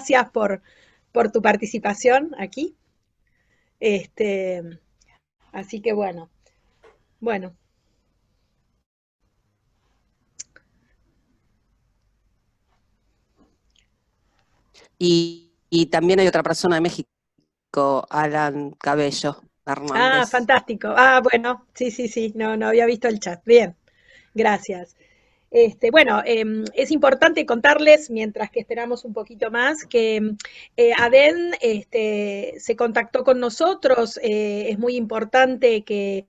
gracias por tu participación aquí. Este, así que bueno. Y también hay otra persona de México, Alan Cabello Ah, Hernández. fantástico. Ah, bueno, sí, no había visto el chat. Bien, gracias. Bueno, es importante contarles, mientras que esperamos un poquito más, que ADEN se contactó con nosotros. Es muy importante que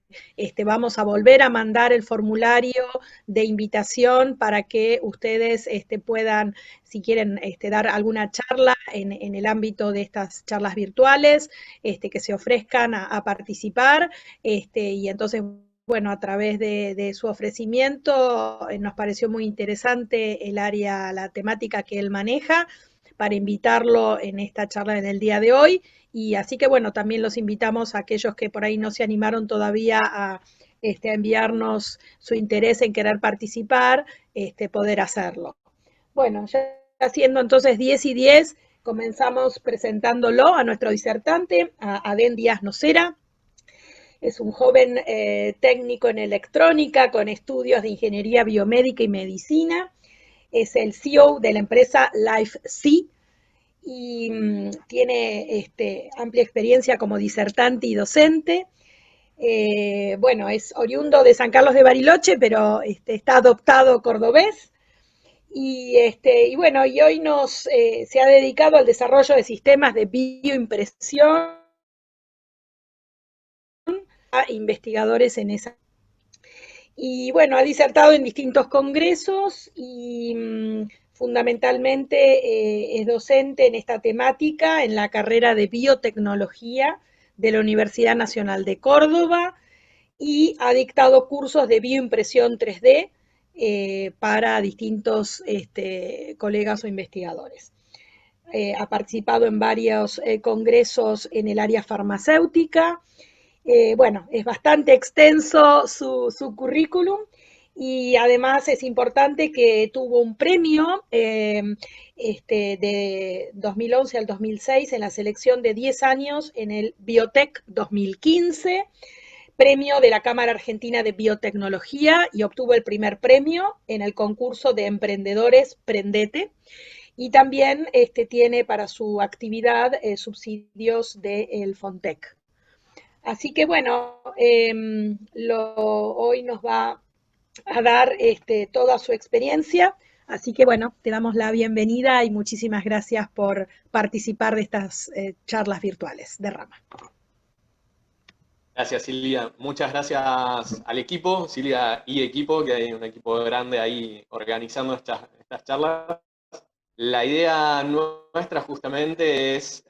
vamos a volver a mandar el formulario de invitación para que ustedes puedan, si quieren, dar alguna charla en el ámbito de estas charlas virtuales, que se ofrezcan a participar. Y entonces bueno, a través de su ofrecimiento nos pareció muy interesante el área, la temática que él maneja para invitarlo en esta charla en el día de hoy. Y así que bueno, también los invitamos a aquellos que por ahí no se animaron todavía a enviarnos su interés en querer participar, poder hacerlo. Bueno, ya siendo entonces 10:10, comenzamos presentándolo a nuestro disertante, a Adén Díaz Nocera. Es un joven técnico en electrónica con estudios de ingeniería biomédica y medicina. Es el CEO de la empresa LifeC y tiene amplia experiencia como disertante y docente. Bueno, es oriundo de San Carlos de Bariloche, pero está adoptado cordobés. Y bueno, y hoy se ha dedicado al desarrollo de sistemas de bioimpresión a investigadores en esa. Y bueno, ha disertado en distintos congresos y fundamentalmente es docente en esta temática en la carrera de biotecnología de la Universidad Nacional de Córdoba y ha dictado cursos de bioimpresión 3D para distintos colegas o investigadores. Ha participado en varios congresos en el área farmacéutica. Bueno, es bastante extenso su currículum y además es importante que tuvo un premio de 2011 al 2006 en la selección de 10 años en el Biotech 2015, premio de la Cámara Argentina de Biotecnología y obtuvo el primer premio en el concurso de emprendedores Prendete. Y también tiene para su actividad subsidios del Fontec. Así que bueno, hoy nos va a dar toda su experiencia. Así que bueno, te damos la bienvenida y muchísimas gracias por participar de estas charlas virtuales de Rama. Gracias, Silvia. Muchas gracias al equipo, Silvia y equipo, que hay un equipo grande ahí organizando estas charlas. La idea nuestra justamente es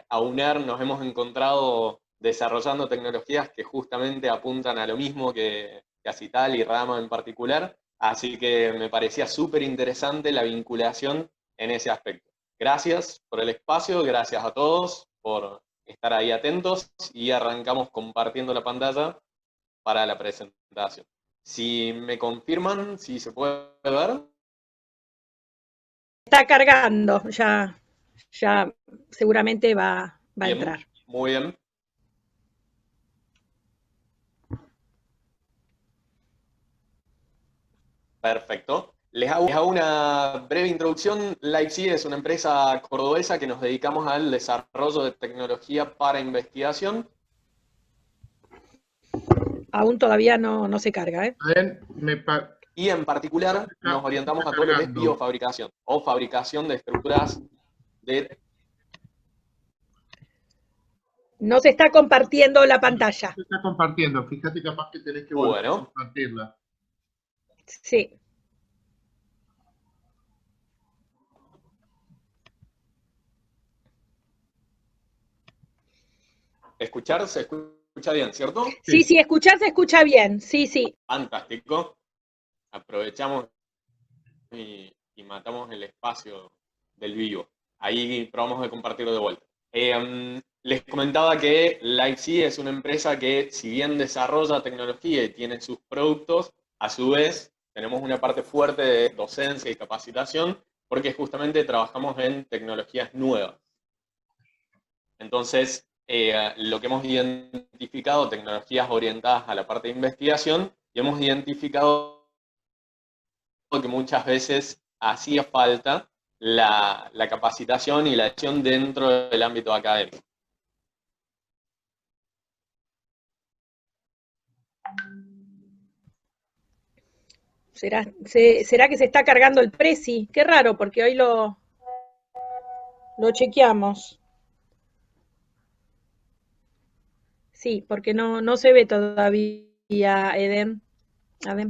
aunar, nos hemos encontrado desarrollando tecnologías que justamente apuntan a lo mismo que Acital y Rama en particular, así que me parecía súper interesante la vinculación en ese aspecto. Gracias por el espacio, gracias a todos por estar ahí atentos y arrancamos compartiendo la pantalla para la presentación. Si me confirman, si se puede ver. Está cargando, ya seguramente va a Bien, entrar. muy bien. Perfecto. Les hago una breve introducción. LifeC es una empresa cordobesa que nos dedicamos al desarrollo de tecnología para investigación. Aún todavía no se carga, ¿eh? A ver, Y en particular nos orientamos a todo lo que es biofabricación o fabricación de estructuras de... No se está compartiendo la pantalla. Se está compartiendo, fíjate, capaz que tenés que volver a compartirla. Sí. ¿Escuchar? ¿Se escucha bien, cierto? Sí, escuchar se escucha bien, sí. Fantástico. Aprovechamos y matamos el espacio del vivo. Ahí probamos de compartirlo de vuelta. Les comentaba que LifeC es una empresa que, si bien desarrolla tecnología y tiene sus productos, a su vez tenemos una parte fuerte de docencia y capacitación porque justamente trabajamos en tecnologías nuevas. Entonces, lo que hemos identificado, tecnologías orientadas a la parte de investigación, y hemos identificado que muchas veces hacía falta la capacitación y la acción dentro del ámbito académico. ¿Será que se está cargando el Prezi? Qué raro, porque hoy lo chequeamos. Sí, porque no se ve todavía, Eden. A ver.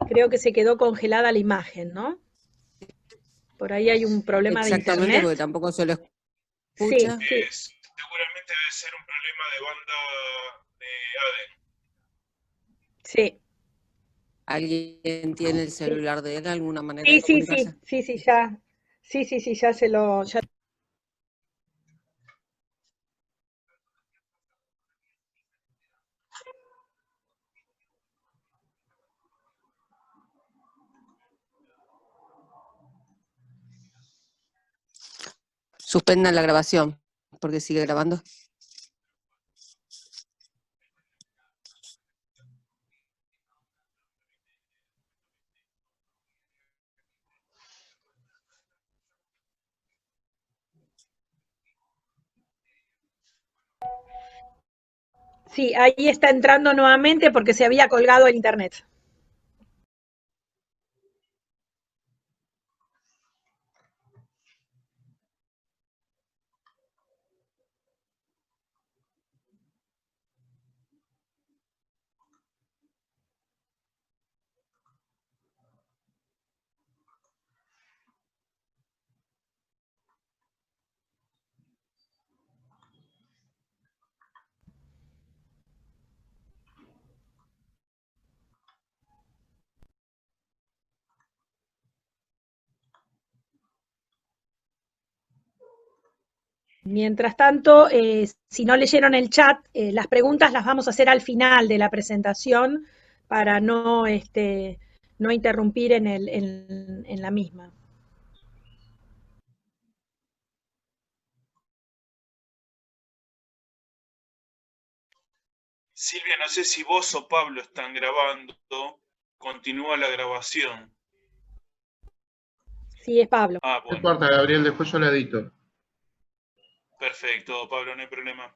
Creo que se quedó congelada la imagen, ¿no? Por ahí hay un problema de internet. Exactamente, porque tampoco se lo escucha. Sí. Seguramente debe ser un problema de banda de ADEN. Sí. ¿Alguien tiene el celular de él, alguna manera de Sí, comunicarse? ya. Sí, ya se lo... Ya. Suspendan la grabación, porque sigue grabando. Sí, ahí está entrando nuevamente porque se había colgado el internet. Mientras tanto, si no leyeron el chat, las preguntas las vamos a hacer al final de la presentación para no interrumpir en la misma. Silvia, no sé si vos o Pablo están grabando. Continúa la grabación. Sí, es Pablo. Ah, No bueno. importa, Gabriel, después yo la edito. Perfecto, Pablo, no hay problema.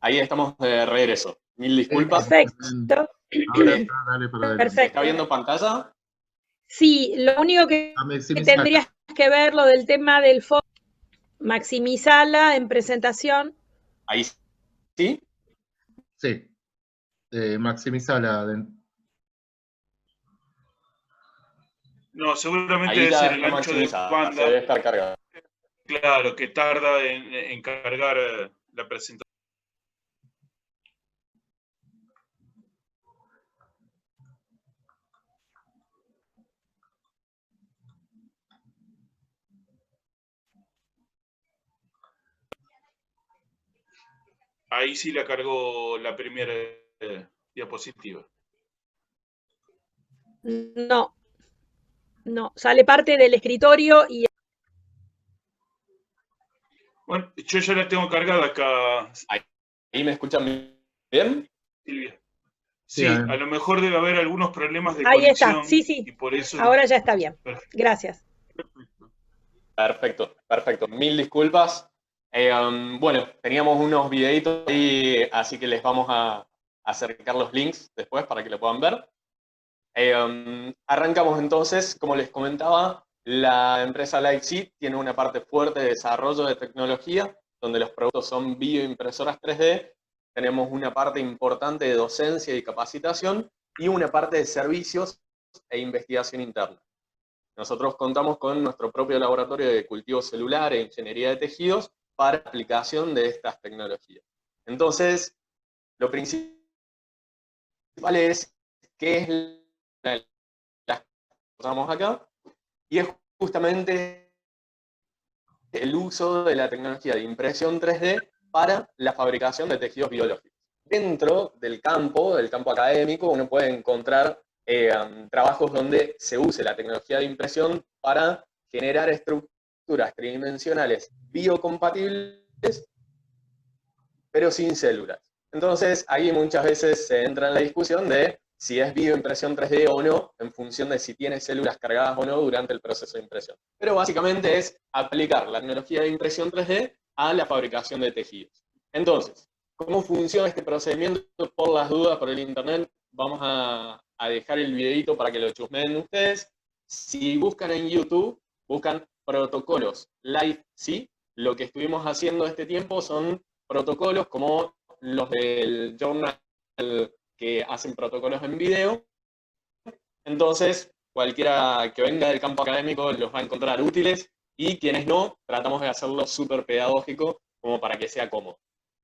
Ahí estamos de regreso. Mil disculpas. Perfecto. Ahora está, dale para adelante. ¿Se Perfecto. está viendo pantalla? Sí, lo único que tendrías que ver lo del tema del fondo, maximizarla en presentación. Ahí sí. Sí, maximizala. No, seguramente Ahí debe ya ser el está ancho de maximizada, se banda. debe estar cargado. Claro, que tarda en cargar la presentación. Ahí sí la cargó la primera diapositiva. No, sale parte del escritorio y... Bueno, yo ya la tengo cargada acá. ¿Ahí me escuchan bien? Silvia. Sí, a lo mejor debe haber algunos problemas de Ahí conexión. está, sí. Y por eso... Ahora ya está bien. Perfecto. Gracias. Perfecto. Mil disculpas. Bueno, teníamos unos videitos ahí, así que les vamos a acercar los links después para que lo puedan ver. Arrancamos entonces, como les comentaba, la empresa Lightsheet tiene una parte fuerte de desarrollo de tecnología, donde los productos son bioimpresoras 3D, tenemos una parte importante de docencia y capacitación, y una parte de servicios e investigación interna. Nosotros contamos con nuestro propio laboratorio de cultivo celular e ingeniería de tejidos para aplicación de estas tecnologías. Entonces, lo principal es qué es las que usamos acá, y es justamente el uso de la tecnología de impresión 3D para la fabricación de tejidos biológicos. Dentro del campo académico, uno puede encontrar trabajos donde se use la tecnología de impresión para generar estructuras tridimensionales biocompatibles, pero sin células. Entonces, ahí muchas veces se entra en la discusión de si es bioimpresión 3D o no, en función de si tiene células cargadas o no durante el proceso de impresión. Pero básicamente es aplicar la tecnología de impresión 3D a la fabricación de tejidos. Entonces, ¿cómo funciona este procedimiento? Por las dudas, por el internet, vamos a dejar el videito para que lo chusmeen ustedes. Si buscan en YouTube, buscan protocolos Lightsheet, lo que estuvimos haciendo este tiempo son protocolos como los del journal que hacen protocolos en video. Entonces, cualquiera que venga del campo académico los va a encontrar útiles, y quienes no, tratamos de hacerlo súper pedagógico como para que sea cómodo.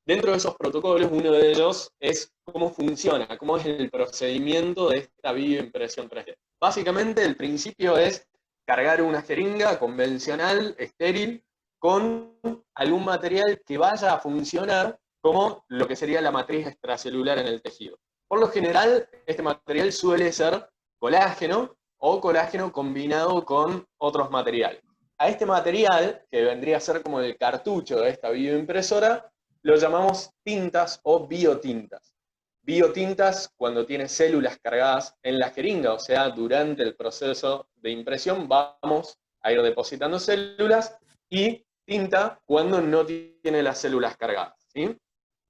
Dentro de esos protocolos, uno de ellos es cómo funciona, cómo es el procedimiento de esta bioimpresión 3D. Básicamente, el principio es cargar una jeringa convencional, estéril, con algún material que vaya a funcionar como lo que sería la matriz extracelular en el tejido. Por lo general, este material suele ser colágeno o colágeno combinado con otros materiales. A este material, que vendría a ser como el cartucho de esta bioimpresora, lo llamamos tintas o biotintas. Biotintas cuando tiene células cargadas en la jeringa, o sea, durante el proceso de impresión vamos a ir depositando células, y tinta cuando no tiene las células cargadas, ¿sí?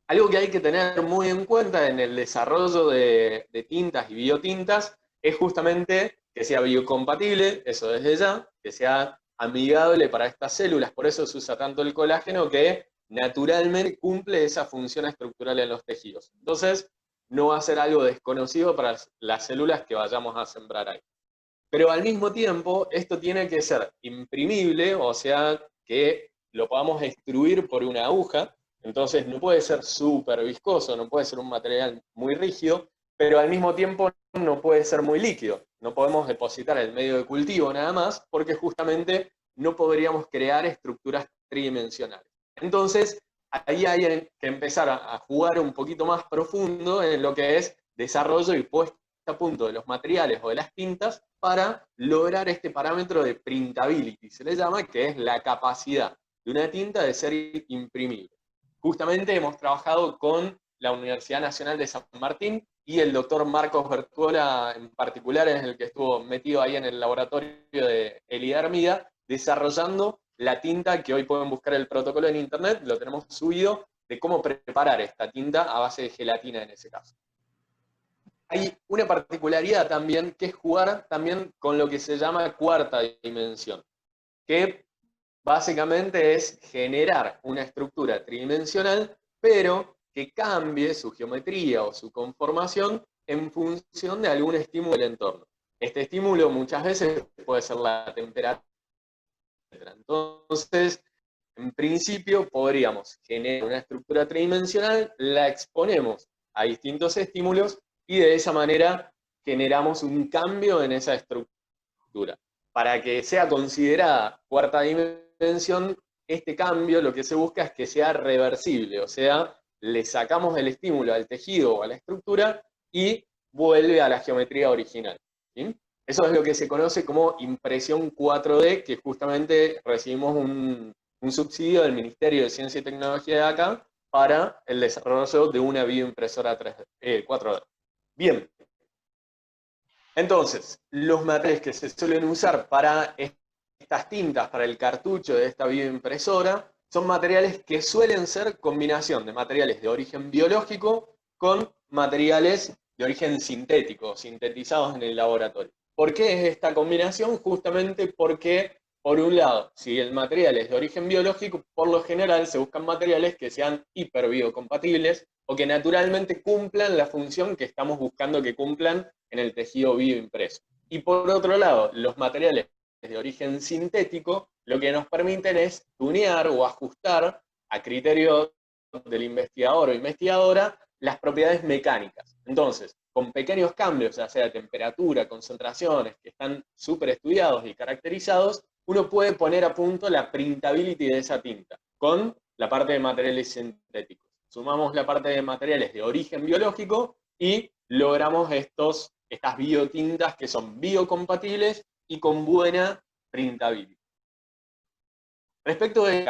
Algo que hay que tener muy en cuenta en el desarrollo de tintas y biotintas es justamente que sea biocompatible, eso desde ya, que sea amigable para estas células, por eso se usa tanto el colágeno, que naturalmente cumple esa función estructural en los tejidos. Entonces, no va a ser algo desconocido para las células que vayamos a sembrar ahí. Pero al mismo tiempo, esto tiene que ser imprimible, o sea, que lo podamos extruir por una aguja. Entonces no puede ser súper viscoso, no puede ser un material muy rígido, pero al mismo tiempo no puede ser muy líquido. No podemos depositar el medio de cultivo nada más, porque justamente no podríamos crear estructuras tridimensionales. Entonces, ahí hay que empezar a jugar un poquito más profundo en lo que es desarrollo y puesta a punto de los materiales o de las tintas para lograr este parámetro de printability, se le llama, que es la capacidad de una tinta de ser imprimible. Justamente hemos trabajado con la Universidad Nacional de San Martín, y el doctor Marcos Bertuola en particular es el que estuvo metido ahí en el laboratorio de Elida Hermida, desarrollando la tinta que hoy pueden buscar el protocolo en internet, lo tenemos subido, de cómo preparar esta tinta a base de gelatina en ese caso. Hay una particularidad también, que es jugar también con lo que se llama cuarta dimensión, que básicamente es generar una estructura tridimensional, pero que cambie su geometría o su conformación en función de algún estímulo del entorno. Este estímulo muchas veces puede ser la temperatura. Entonces, en principio podríamos generar una estructura tridimensional, la exponemos a distintos estímulos, y de esa manera generamos un cambio en esa estructura. Para que sea considerada cuarta dimensión, este cambio lo que se busca es que sea reversible, o sea, le sacamos el estímulo al tejido o a la estructura y vuelve a la geometría original, ¿sí? Eso es lo que se conoce como impresión 4D, que justamente recibimos un subsidio del Ministerio de Ciencia y Tecnología de acá para el desarrollo de una bioimpresora 4D. Bien. Entonces, los materiales que se suelen usar para estas tintas, para el cartucho de esta bioimpresora, son materiales que suelen ser combinación de materiales de origen biológico con materiales de origen sintético, sintetizados en el laboratorio. ¿Por qué es esta combinación? Justamente porque, por un lado, si el material es de origen biológico, por lo general se buscan materiales que sean hiperbiocompatibles o que naturalmente cumplan la función que estamos buscando que cumplan en el tejido bioimpreso. Y por otro lado, los materiales de origen sintético lo que nos permiten es tunear o ajustar a criterio del investigador o investigadora las propiedades mecánicas. Entonces, con pequeños cambios, ya sea de temperatura, concentraciones, que están súper estudiados y caracterizados, uno puede poner a punto la printability de esa tinta con la parte de materiales sintéticos. Sumamos la parte de materiales de origen biológico y logramos estas biotintas que son biocompatibles y con buena printability. Respecto de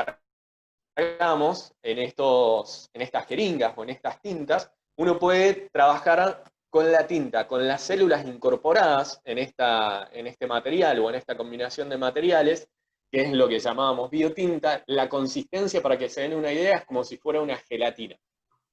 cargamos en estas jeringas o en estas tintas, uno puede trabajar con la tinta, con las células incorporadas en este material o en esta combinación de materiales, que es lo que llamábamos biotinta. La consistencia, para que se den una idea, es como si fuera una gelatina.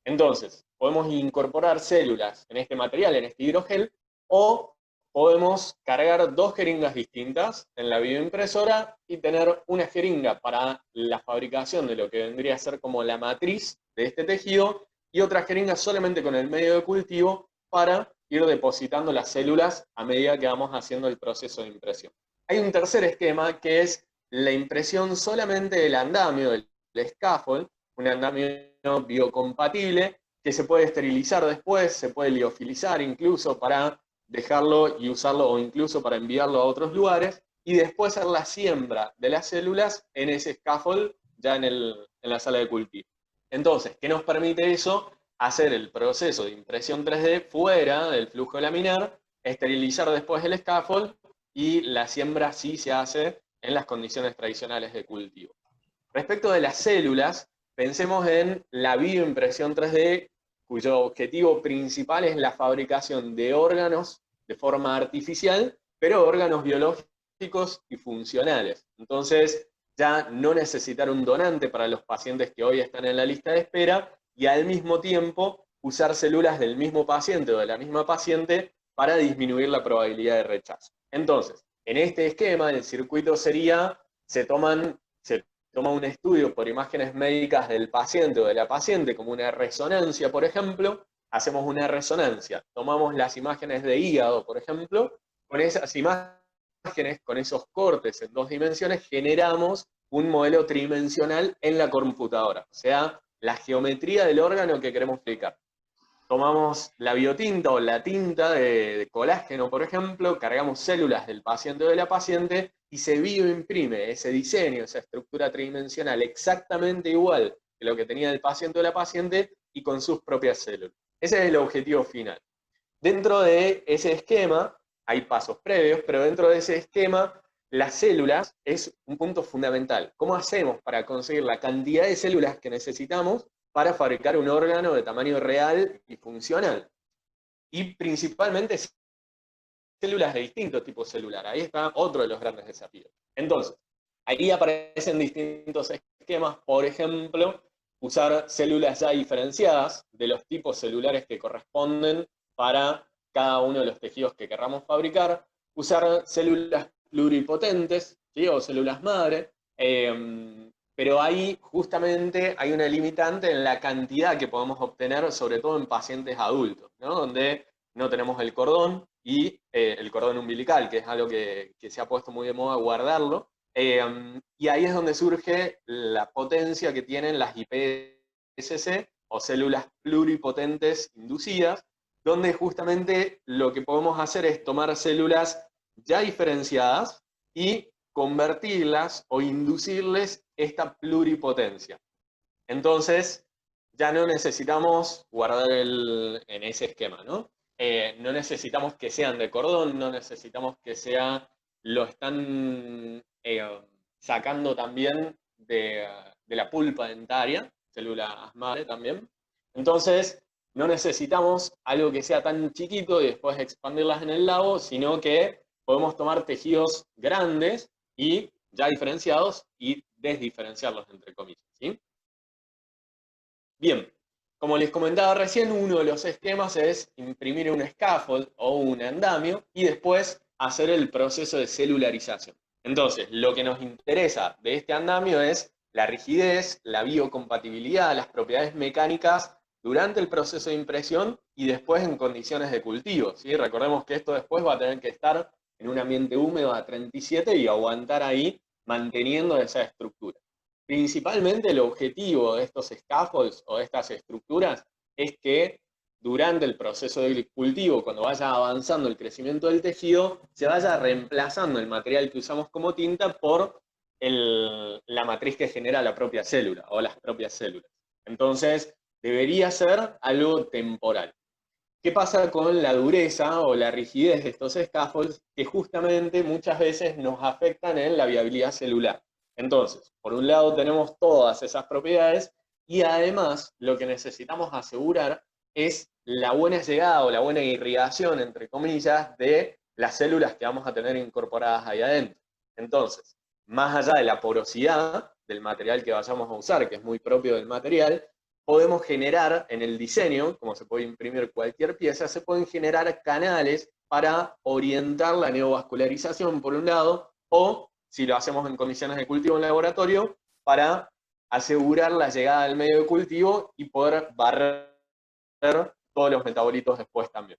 Entonces, podemos incorporar células en este material, en este hidrogel, o podemos cargar dos jeringas distintas en la bioimpresora y tener una jeringa para la fabricación de lo que vendría a ser como la matriz de este tejido y otra jeringa solamente con el medio de cultivo para ir depositando las células a medida que vamos haciendo el proceso de impresión. Hay un tercer esquema que es la impresión solamente del andamio, del scaffold, un andamio biocompatible que se puede esterilizar después, se puede liofilizar incluso para dejarlo y usarlo o incluso para enviarlo a otros lugares y después hacer la siembra de las células en ese scaffold ya en la sala de cultivo. Entonces, ¿qué nos permite eso? Hacer el proceso de impresión 3D fuera del flujo laminar, esterilizar después el scaffold y la siembra sí se hace en las condiciones tradicionales de cultivo. Respecto de las células, pensemos en la bioimpresión 3D, cuyo objetivo principal es la fabricación de órganos de forma artificial, pero órganos biológicos y funcionales. Entonces, ya no necesitar un donante para los pacientes que hoy están en la lista de espera, y al mismo tiempo usar células del mismo paciente o de la misma paciente para disminuir la probabilidad de rechazo. Entonces, en este esquema, el circuito sería, se toma un estudio por imágenes médicas del paciente o de la paciente, como una resonancia, por ejemplo, hacemos una resonancia, tomamos las imágenes de hígado, por ejemplo, con esas imágenes, con esos cortes en 2 dimensiones, generamos un modelo tridimensional en la computadora, o sea, la geometría del órgano que queremos explicar. Tomamos la biotinta o la tinta de colágeno, por ejemplo, cargamos células del paciente o de la paciente y se bioimprime ese diseño, esa estructura tridimensional exactamente igual que lo que tenía el paciente o la paciente y con sus propias células. Ese es el objetivo final. Dentro de ese esquema hay pasos previos, pero dentro de ese esquema las células es un punto fundamental. ¿Cómo hacemos para conseguir la cantidad de células que necesitamos para fabricar un órgano de tamaño real y funcional? Y principalmente células de distinto tipo celular. Ahí está otro de los grandes desafíos. Entonces, ahí aparecen distintos esquemas, por ejemplo, usar células ya diferenciadas de los tipos celulares que corresponden para cada uno de los tejidos que querramos fabricar, usar células pluripotentes, ¿sí? O células madre, pero ahí justamente hay una limitante en la cantidad que podemos obtener, sobre todo en pacientes adultos, ¿no? Donde no tenemos el cordón y el cordón umbilical, que es algo que se ha puesto muy de moda guardarlo, y ahí es donde surge la potencia que tienen las iPSC, o células pluripotentes inducidas, donde justamente lo que podemos hacer es tomar células ya diferenciadas y convertirlas o inducirles esta pluripotencia. Entonces, ya no necesitamos guardar en ese esquema, ¿no? No necesitamos que sean de cordón, no necesitamos que lo están sacando también de la pulpa dentaria, células madre también. Entonces, no necesitamos algo que sea tan chiquito y después expandirlas en el labo, sino que podemos tomar tejidos grandes y ya diferenciados y desdiferenciarlos, entre comillas, ¿sí? Bien, Como les comentaba recién, uno de los esquemas es imprimir un scaffold o un andamio y después hacer el proceso de celularización. Entonces, lo que nos interesa de este andamio es la rigidez, la biocompatibilidad, las propiedades mecánicas durante el proceso de impresión y después en condiciones de cultivo, ¿sí? Recordemos que esto después va a tener que estar en un ambiente húmedo a 37 y aguantar ahí manteniendo esa estructura. Principalmente el objetivo de estos scaffolds o de estas estructuras es que durante el proceso de cultivo, cuando vaya avanzando el crecimiento del tejido, se vaya reemplazando el material que usamos como tinta por la matriz que genera la propia célula o las propias células. Entonces, debería ser algo temporal. ¿Qué pasa con la dureza o la rigidez de estos scaffolds? Que justamente muchas veces nos afectan en la viabilidad celular. Entonces, por un lado tenemos todas esas propiedades y además lo que necesitamos asegurar es la buena llegada o la buena irrigación, entre comillas, de las células que vamos a tener incorporadas ahí adentro. Entonces, más allá de la porosidad del material que vayamos a usar, que es muy propio del material, podemos generar en el diseño, como se puede imprimir cualquier pieza, se pueden generar canales para orientar la neovascularización por un lado, o si lo hacemos en condiciones de cultivo en laboratorio, para asegurar la llegada del medio de cultivo y poder barrer todos los metabolitos después también.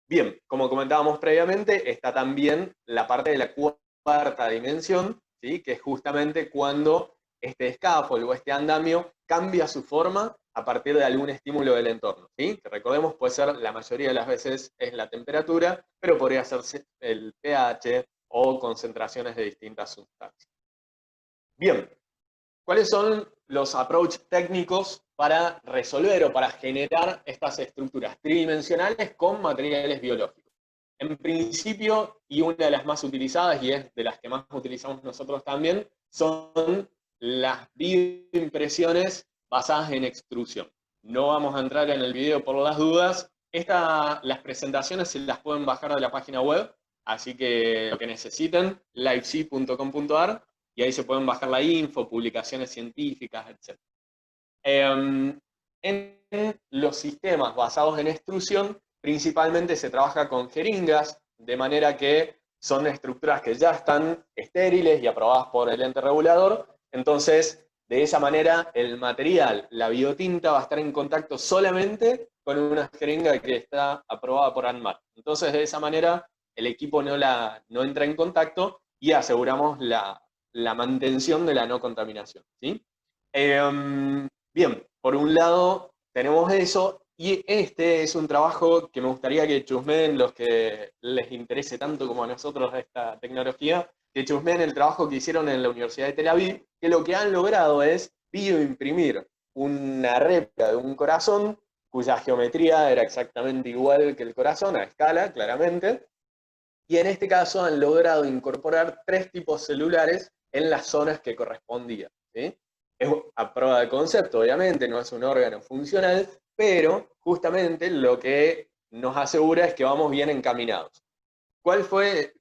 Bien, como comentábamos previamente, está también la parte de la cuarta dimensión, ¿sí? Que es justamente cuando este scaffold o este andamio cambia su forma a partir de algún estímulo del entorno, ¿sí? Que recordemos puede ser, la mayoría de las veces es la temperatura, pero podría ser el pH o concentraciones de distintas sustancias. Bien, ¿cuáles son los approach técnicos para resolver o para generar estas estructuras tridimensionales con materiales biológicos? En principio, y una de las más utilizadas, y es de las que más utilizamos nosotros también, son las bioimpresiones basadas en extrusión. No vamos a entrar en el video por las dudas. Las presentaciones se las pueden bajar de la página web, así que lo que necesiten, livec.com.ar, y ahí se pueden bajar la info, publicaciones científicas, etc. En los sistemas basados en extrusión, principalmente se trabaja con jeringas, de manera que son estructuras que ya están estériles y aprobadas por el ente regulador. Entonces, de esa manera, el material, la biotinta, va a estar en contacto solamente con una jeringa que está aprobada por ANMAT. Entonces, de esa manera, el equipo no entra en contacto y aseguramos la mantención de la no contaminación, ¿sí? Bien, por un lado tenemos eso, y este es un trabajo que me gustaría que chusmeen los que les interese tanto como a nosotros esta tecnología, que chusmeen el trabajo que hicieron en la Universidad de Tel Aviv, que lo que han logrado es bioimprimir una réplica de un corazón, cuya geometría era exactamente igual que el corazón, a escala, claramente, y en este caso han logrado incorporar 3 tipos celulares en las zonas que correspondían, ¿sí? Es a prueba de concepto, obviamente, no es un órgano funcional, pero justamente lo que nos asegura es que vamos bien encaminados.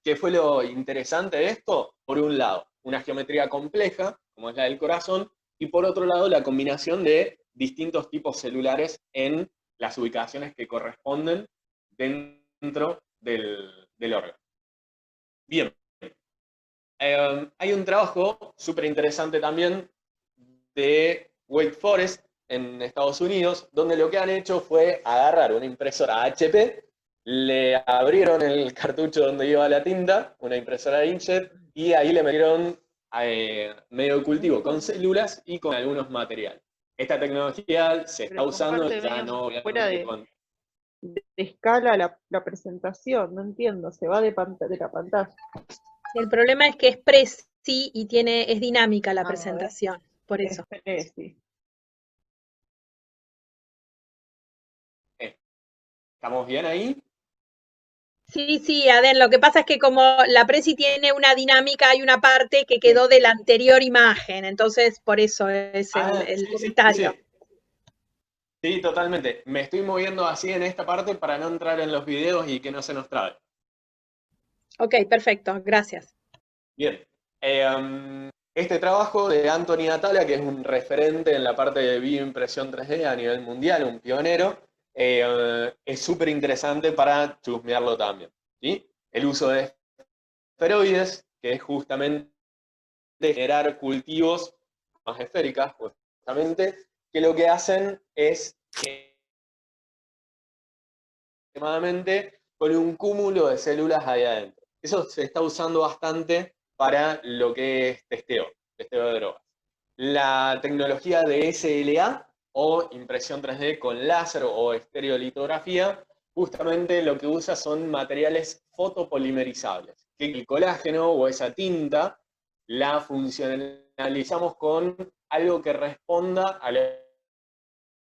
¿Qué fue lo interesante de esto? Por un lado, una geometría compleja, como es la del corazón, y por otro lado, la combinación de distintos tipos celulares en las ubicaciones que corresponden dentro del órgano. Bien. Hay un trabajo súper interesante también de Wake Forest en Estados Unidos, donde lo que han hecho fue agarrar una impresora HP, le abrieron el cartucho donde iba la tinta, una impresora inkjet, y ahí le metieron medio de cultivo con células y con algunos materiales. Esta tecnología se está usando, ya no fuera de escala la presentación, no entiendo, se va de la pantalla. El problema es que es presi y es dinámica la presentación, por eso. ¿Estamos bien ahí? Sí, Adén, lo que pasa es que como la presi tiene una dinámica, hay una parte que quedó de la anterior imagen, entonces por eso es el comentario. Sí, totalmente. Me estoy moviendo así en esta parte para no entrar en los videos y que no se nos trabe. Ok, perfecto, gracias. Bien. Este trabajo de Anthony Atala, que es un referente en la parte de bioimpresión 3D a nivel mundial, un pionero, es súper interesante para chusmearlo también, ¿sí? El uso de esferoides, que es justamente generar cultivos más esféricas, justamente, que lo que hacen es aproximadamente con un cúmulo de células ahí adentro. Eso se está usando bastante para lo que es testeo de drogas. La tecnología de SLA o impresión 3D con láser o estereolitografía, justamente lo que usa son materiales fotopolimerizables, que el colágeno o esa tinta la funcionalizamos con algo que responda a la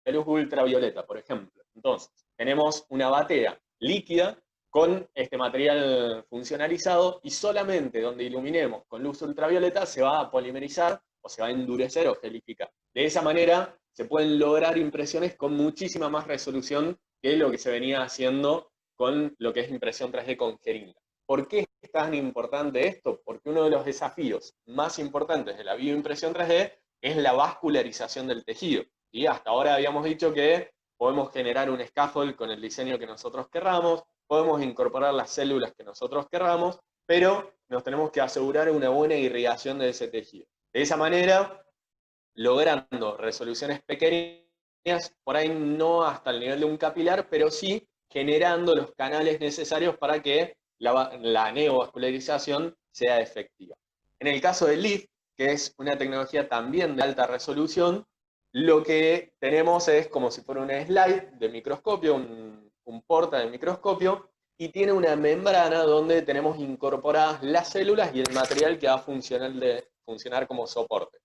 luz ultravioleta, por ejemplo. Entonces, tenemos una batea líquida con este material funcionalizado y solamente donde iluminemos con luz ultravioleta se va a polimerizar o se va a endurecer o gelificar. De esa manera se pueden lograr impresiones con muchísima más resolución que lo que se venía haciendo con lo que es impresión 3D con jeringa. ¿Por qué es tan importante esto? Porque uno de los desafíos más importantes de la bioimpresión 3D es la vascularización del tejido. Y hasta ahora habíamos dicho que podemos generar un scaffold con el diseño que nosotros querramos, podemos incorporar las células que nosotros querramos, pero nos tenemos que asegurar una buena irrigación de ese tejido. De esa manera, logrando resoluciones pequeñas, por ahí no hasta el nivel de un capilar, pero sí generando los canales necesarios para que la neovascularización sea efectiva. En el caso del LIF, que es una tecnología también de alta resolución, lo que tenemos es como si fuera un slide de microscopio, un porta de microscopio, y tiene una membrana donde tenemos incorporadas las células y el material que va a funcionar como soporte.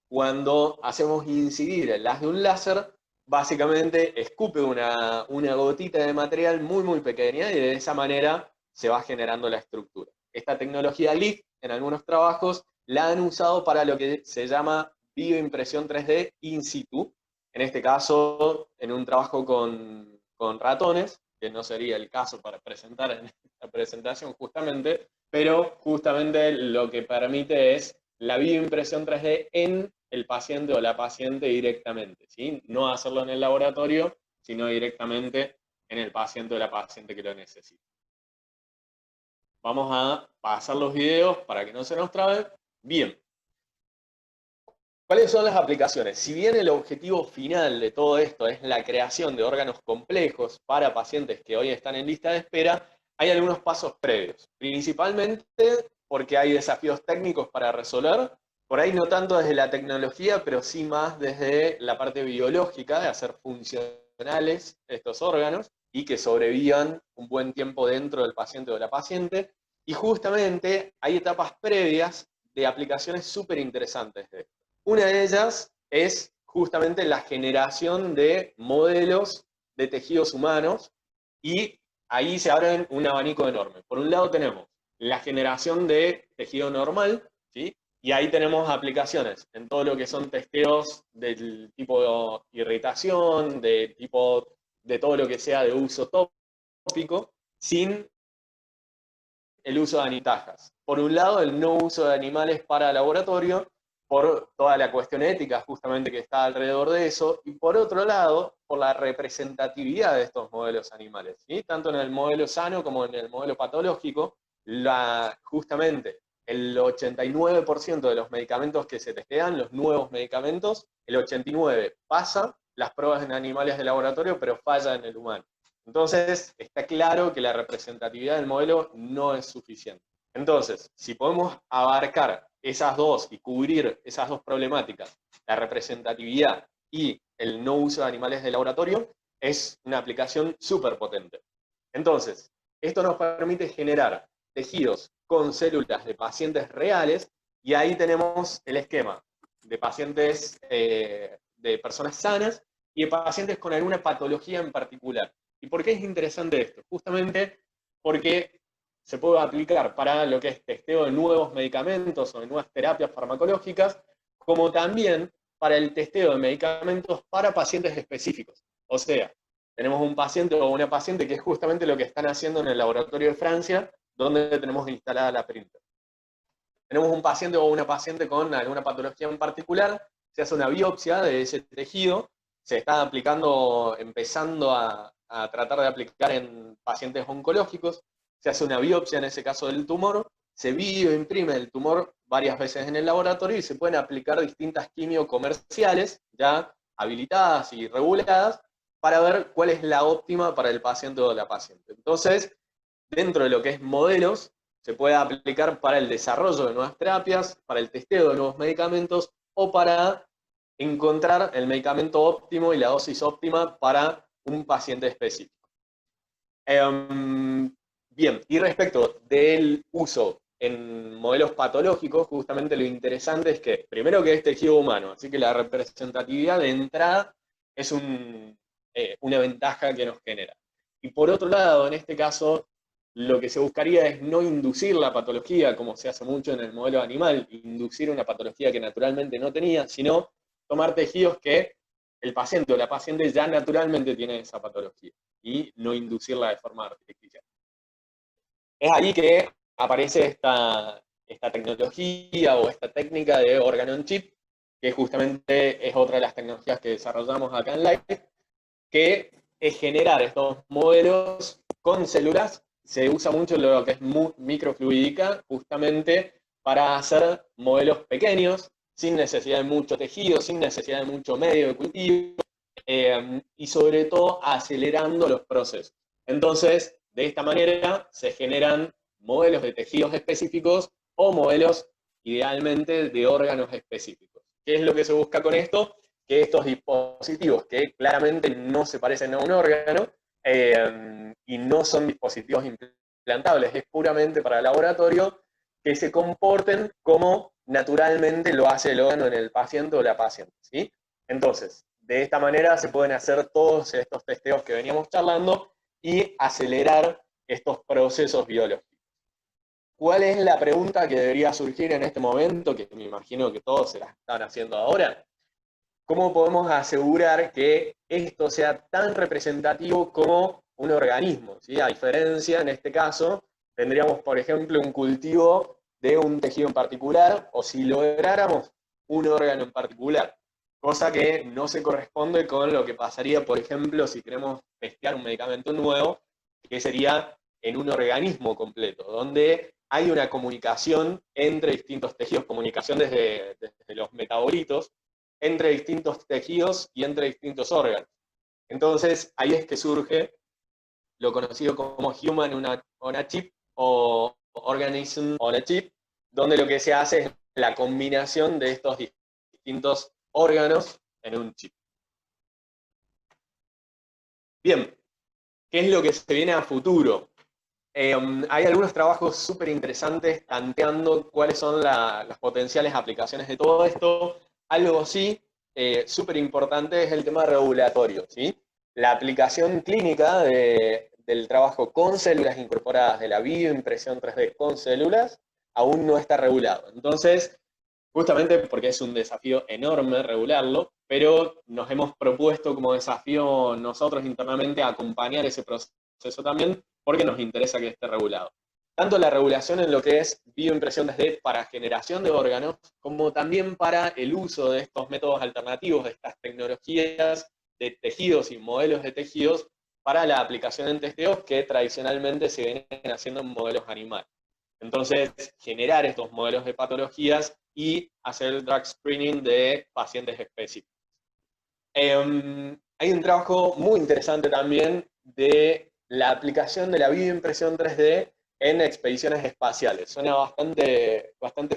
Cuando hacemos incidir el haz de un láser, básicamente escupe una gotita de material muy, muy pequeña y de esa manera se va generando la estructura. Esta tecnología LIF, en algunos trabajos, la han usado para lo que se llama bioimpresión 3D in situ, en este caso en un trabajo con ratones, que no sería el caso para presentar en esta presentación justamente, pero justamente lo que permite es la bioimpresión 3D en el paciente o la paciente directamente, ¿sí? No hacerlo en el laboratorio, sino directamente en el paciente o la paciente que lo necesita. Vamos a pasar los videos para que no se nos trabe. Bien. ¿Cuáles son las aplicaciones? Si bien el objetivo final de todo esto es la creación de órganos complejos para pacientes que hoy están en lista de espera, hay algunos pasos previos. Principalmente porque hay desafíos técnicos para resolver, por ahí no tanto desde la tecnología, pero sí más desde la parte biológica, de hacer funcionales estos órganos y que sobrevivan un buen tiempo dentro del paciente o de la paciente. Y justamente hay etapas previas de aplicaciones súper interesantes de esto. Una de ellas es justamente la generación de modelos de tejidos humanos y ahí se abre un abanico enorme. Por un lado tenemos la generación de tejido normal, ¿sí? Y ahí tenemos aplicaciones en todo lo que son testeos del tipo de irritación, de todo lo que sea de uso tópico, sin el uso de anitajas. Por un lado, el no uso de animales para laboratorio, por toda la cuestión ética justamente que está alrededor de eso, y por otro lado, por la representatividad de estos modelos animales, ¿sí? Tanto en el modelo sano como en el modelo patológico, justamente el 89% de los medicamentos que se testean, los nuevos medicamentos, el 89% pasa las pruebas en animales de laboratorio, pero falla en el humano. Entonces, está claro que la representatividad del modelo no es suficiente. Entonces, si podemos abarcar esas dos y cubrir esas dos problemáticas, la representatividad y el no uso de animales de laboratorio, es una aplicación súper potente. Entonces, esto nos permite generar tejidos con células de pacientes reales, y ahí tenemos el esquema de pacientes, de personas sanas, y de pacientes con alguna patología en particular. ¿Y por qué es interesante esto? Justamente porque se puede aplicar para lo que es testeo de nuevos medicamentos o de nuevas terapias farmacológicas, como también para el testeo de medicamentos para pacientes específicos. O sea, tenemos un paciente o una paciente que es justamente lo que están haciendo en el laboratorio de Francia, donde tenemos instalada la printer. tenemos un paciente o una paciente con alguna patología en particular, se hace una biopsia de ese tejido, se está aplicando, empezando a tratar de aplicar en pacientes oncológicos, se hace una biopsia en ese caso del tumor, se bioimprime el tumor varias veces en el laboratorio y se pueden aplicar distintas quimio comerciales, ya habilitadas y reguladas, para ver cuál es la óptima para el paciente o la paciente. Entonces, dentro de lo que es modelos, se puede aplicar para el desarrollo de nuevas terapias, para el testeo de nuevos medicamentos, o para encontrar el medicamento óptimo y la dosis óptima para un paciente específico. Bien, y respecto del uso en modelos patológicos, justamente lo interesante es que, primero que es tejido humano, así que la representatividad de entrada es una ventaja que nos genera. Y por otro lado, en este caso, lo que se buscaría es no inducir la patología, como se hace mucho en el modelo animal, inducir una patología que naturalmente no tenía, sino tomar tejidos que el paciente o la paciente ya naturalmente tiene esa patología, y no inducirla de forma artificial. Es ahí que aparece esta tecnología o esta técnica de órgano on chip, que justamente es otra de las tecnologías que desarrollamos acá en Life, que es generar estos modelos con células. Se usa mucho lo que es microfluídica, justamente para hacer modelos pequeños, sin necesidad de mucho tejido, sin necesidad de mucho medio de cultivo, y sobre todo acelerando los procesos. Entonces, de esta manera se generan modelos de tejidos específicos o modelos idealmente de órganos específicos. ¿Qué es lo que se busca con esto? Que estos dispositivos, que claramente no se parecen a un órgano, y no son dispositivos implantables, es puramente para el laboratorio, que se comporten como naturalmente lo hace el órgano en el paciente o la paciente, ¿sí? Entonces, de esta manera se pueden hacer todos estos testeos que veníamos charlando y acelerar estos procesos biológicos. ¿Cuál es la pregunta que debería surgir en este momento, que me imagino que todos se la están haciendo ahora? ¿Cómo podemos asegurar que esto sea tan representativo como un organismo? ¿Sí? A diferencia, en este caso, tendríamos, por ejemplo, un cultivo de un tejido en particular, o si lográramos un órgano en particular, cosa que no se corresponde con lo que pasaría, por ejemplo, si queremos testear un medicamento nuevo, que sería en un organismo completo, donde hay una comunicación entre distintos tejidos, comunicación desde los metabolitos, entre distintos tejidos y entre distintos órganos. Entonces, ahí es que surge lo conocido como Human on a Chip o Organism on a Chip, donde lo que se hace es la combinación de estos distintos órganos en un chip. Bien, ¿qué es lo que se viene a futuro? Hay algunos trabajos súper interesantes tanteando cuáles son las potenciales aplicaciones de todo esto. Algo sí, súper importante es el tema regulatorio, ¿sí? La aplicación clínica del trabajo con células incorporadas, de la bioimpresión 3D con células, aún no está regulado. Entonces, justamente porque es un desafío enorme regularlo, pero nos hemos propuesto como desafío nosotros internamente acompañar ese proceso también, porque nos interesa que esté regulado. Tanto la regulación en lo que es bioimpresión 3D para generación de órganos, como también para el uso de estos métodos alternativos, de estas tecnologías de tejidos y modelos de tejidos, para la aplicación en testeos que tradicionalmente se vienen haciendo en modelos animales. Entonces, generar estos modelos de patologías y hacer el drug screening de pacientes específicos. Hay un trabajo muy interesante también de la aplicación de la bioimpresión 3D en expediciones espaciales. Suena bastante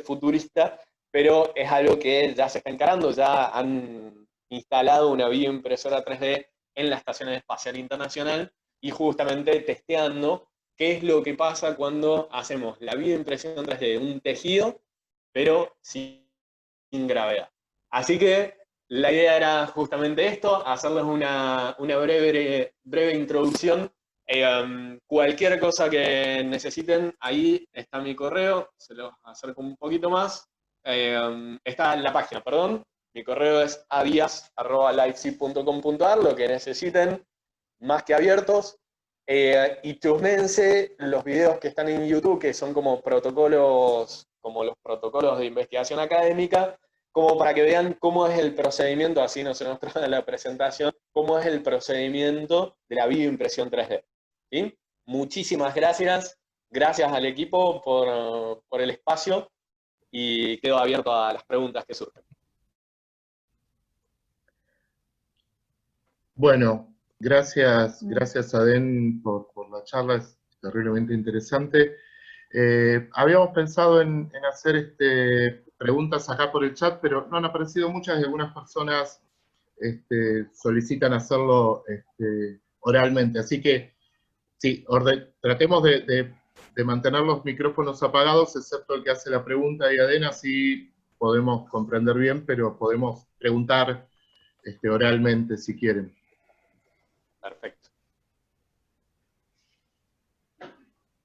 futurista, pero es algo que ya se está encarando. Ya han instalado una bioimpresora 3D en la Estación Espacial Internacional y justamente testeando qué es lo que pasa cuando hacemos la bioimpresión 3D de un tejido, pero sin gravedad. Así que la idea era justamente esto, hacerles una breve introducción. Cualquier cosa que necesiten, ahí está mi correo, se los acerco un poquito más. Está en la página, perdón. Mi correo es adias@livesip.com.ar, lo que necesiten, más que abiertos. Y chusmense los videos que están en YouTube, que son como protocolos como los protocolos de investigación académica, como para que vean cómo es el procedimiento, así no se nos trae la presentación, cómo es el procedimiento de la videoimpresión 3D. ¿Sí? Muchísimas gracias, gracias al equipo por el espacio y quedo abierto a las preguntas que surgen. Bueno, gracias Adén por la charla, es terriblemente interesante. Habíamos pensado en hacer preguntas acá por el chat, pero no han aparecido muchas y algunas personas solicitan hacerlo oralmente. Así que sí, tratemos de mantener los micrófonos apagados, excepto el que hace la pregunta y Adén, así podemos comprender bien, pero podemos preguntar oralmente si quieren. Perfecto.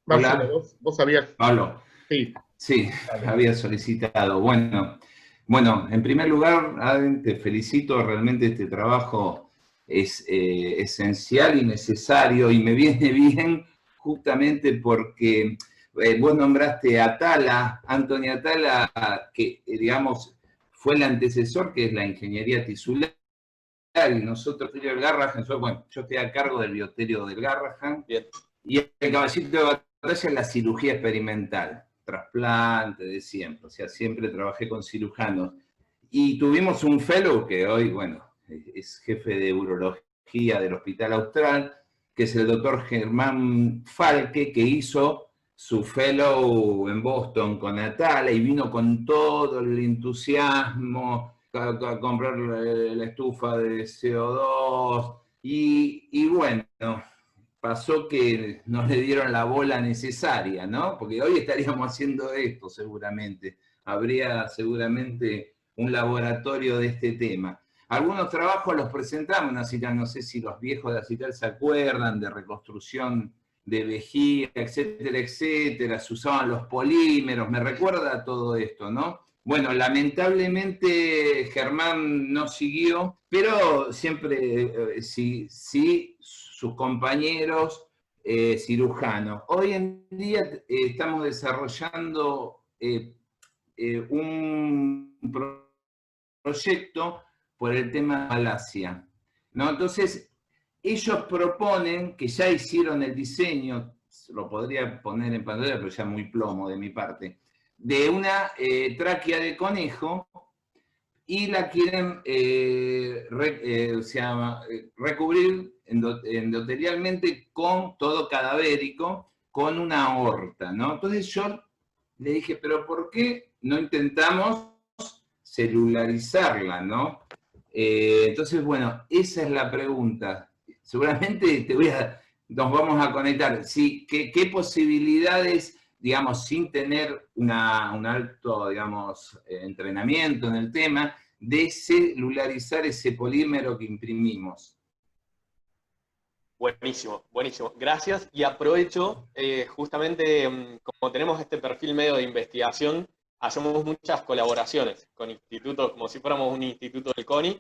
Marcelo, Hola. vos habías... Pablo. Sí. Sí, había solicitado. Bueno, en primer lugar, Adén, te felicito, realmente este trabajo es esencial y necesario, y me viene bien justamente porque vos nombraste a Atala, Antonio Atala, que digamos fue el antecesor, que es la ingeniería tisular, y nosotros, del Garrahan, yo estoy a cargo del bioterio del Garrahan, Bien. Y el caballito de batalla es la cirugía experimental, trasplante de siempre, o sea, siempre trabajé con cirujanos. Y tuvimos un fellow que hoy, bueno, es jefe de urología del Hospital Austral, que es el doctor Germán Falque, que hizo su fellow en Boston con Atala y vino con todo el entusiasmo a comprar la estufa de CO2 y bueno, pasó que no le dieron la bola necesaria, ¿no? Porque hoy estaríamos haciendo esto seguramente. Habría seguramente un laboratorio de este tema. Algunos trabajos los presentamos en ACITAL, no sé si los viejos de ACITAL se acuerdan, de reconstrucción de vejiga, etcétera, etcétera. Se usaban los polímeros, me recuerda todo esto, ¿no? Bueno, lamentablemente Germán no siguió, pero siempre sí sus compañeros cirujanos. Hoy en día estamos desarrollando un proyecto por el tema de Malasia, ¿no? Entonces, ellos proponen, que ya hicieron el diseño, lo podría poner en pantalla, pero ya muy plomo de mi parte, de una tráquea de conejo, y la quieren recubrir endotelialmente con todo cadavérico, con una aorta, ¿no? Entonces yo le dije, pero ¿por qué no intentamos celularizarla, ¿no? Entonces, bueno, esa es la pregunta. Seguramente nos vamos a conectar. Sí, ¿qué posibilidades, digamos, sin tener un alto, digamos, entrenamiento en el tema, de celularizar ese polímero que imprimimos? Buenísimo, buenísimo. Gracias. Y aprovecho, justamente como tenemos este perfil medio de investigación, hacemos muchas colaboraciones con institutos, como si fuéramos un instituto del CONI.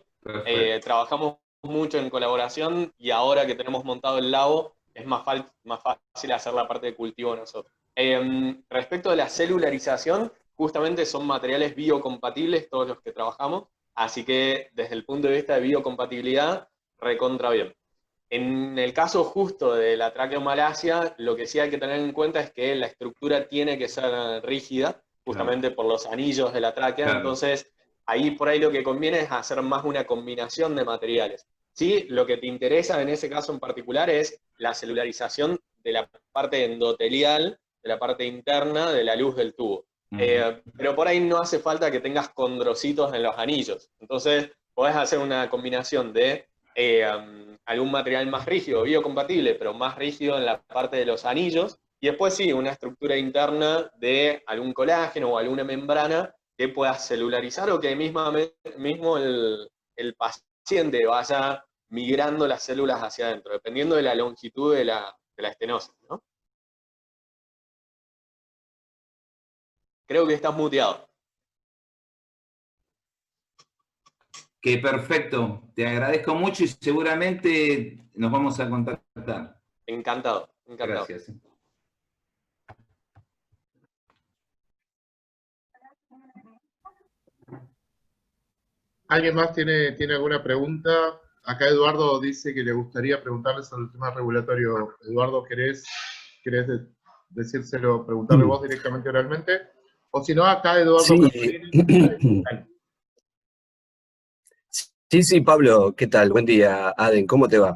Trabajamos mucho en colaboración y ahora que tenemos montado el labo, es más fácil hacer la parte de cultivo nosotros. Respecto de la celularización, justamente son materiales biocompatibles todos los que trabajamos, así que desde el punto de vista de biocompatibilidad, recontra bien. En el caso justo de la traqueomalacia, lo que sí hay que tener en cuenta es que la estructura tiene que ser rígida, justamente por los anillos de la tráquea, entonces ahí por ahí lo que conviene es hacer más una combinación de materiales. Sí, lo que te interesa en ese caso en particular es la celularización de la parte endotelial, de la parte interna de la luz del tubo. Pero por ahí no hace falta que tengas condrocitos en los anillos, entonces podés hacer una combinación de algún material más rígido, biocompatible, pero más rígido en la parte de los anillos, y después sí, una estructura interna de algún colágeno o alguna membrana que pueda celularizar o que mismo el paciente vaya migrando las células hacia adentro, dependiendo de la longitud de la estenosis, ¿no? Creo que estás muteado. Que perfecto, te agradezco mucho y seguramente nos vamos a contactar. Encantado, encantado. Gracias. ¿Alguien más tiene alguna pregunta? Acá Eduardo dice que le gustaría preguntarle sobre el tema regulatorio. Eduardo, ¿querés decírselo, preguntarle vos directamente oralmente? O si no, acá Eduardo Sí, Castellini. sí, Pablo, ¿qué tal? Buen día, Aden, ¿cómo te va?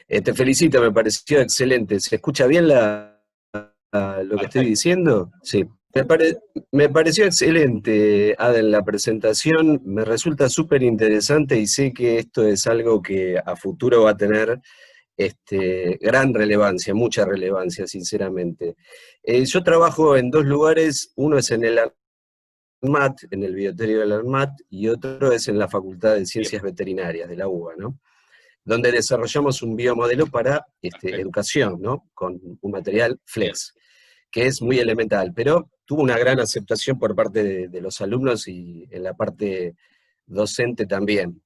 Te felicito, me pareció excelente. ¿Se escucha bien lo que estoy Perfecto. diciendo? Sí. Me pareció excelente, Aden, la presentación. Me resulta súper interesante y sé que esto es algo que a futuro va a tener gran relevancia, mucha relevancia, sinceramente. Yo trabajo en dos lugares, uno es en el ANMAT, en el bioterio del ANMAT, y otro es en la Facultad de Ciencias Veterinarias de la UBA, ¿no? Donde desarrollamos un biomodelo para educación, ¿no? Con un material flex, que es muy elemental, pero tuvo una gran aceptación por parte de los alumnos y en la parte docente también.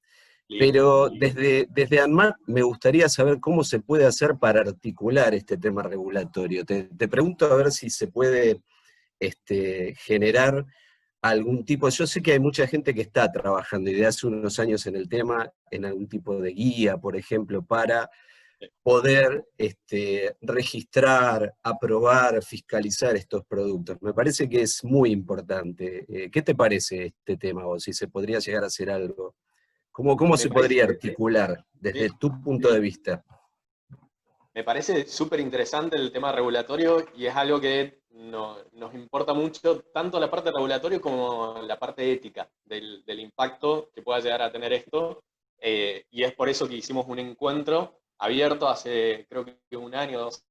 Pero desde ANMAT me gustaría saber cómo se puede hacer para articular este tema regulatorio. Te pregunto a ver si se puede generar algún tipo, yo sé que hay mucha gente que está trabajando y de hace unos años en el tema, en algún tipo de guía, por ejemplo, para poder registrar, aprobar, fiscalizar estos productos. Me parece que es muy importante. ¿Qué te parece este tema o si se podría llegar a hacer algo? ¿Cómo Me se podría parece, articular desde sí, tu punto de vista? me parece súper interesante el tema regulatorio y es algo que nos importa mucho, tanto la parte regulatoria como la parte ética del impacto que pueda llegar a tener esto. Y es por eso que hicimos un encuentro abierto hace creo que un año, 2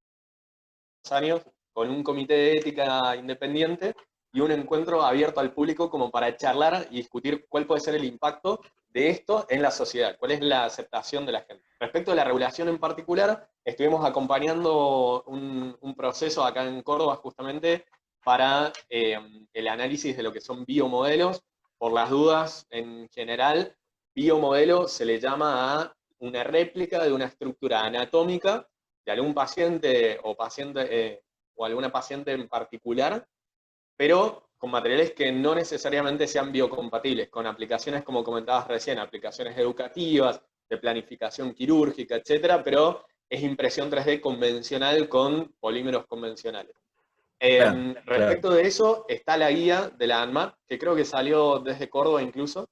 años, con un comité de ética independiente y un encuentro abierto al público como para charlar y discutir cuál puede ser el impacto de esto en la sociedad, cuál es la aceptación de la gente. Respecto a la regulación en particular, estuvimos acompañando un proceso acá en Córdoba justamente para el análisis de lo que son biomodelos. Por las dudas, en general, biomodelo se le llama a una réplica de una estructura anatómica de algún paciente o alguna paciente en particular, pero con materiales que no necesariamente sean biocompatibles, con aplicaciones, como comentabas recién, aplicaciones educativas, de planificación quirúrgica, etcétera, pero es impresión 3D convencional con polímeros convencionales. Claro. Respecto de eso, está la guía de la ANMAT, que creo que salió desde Córdoba incluso,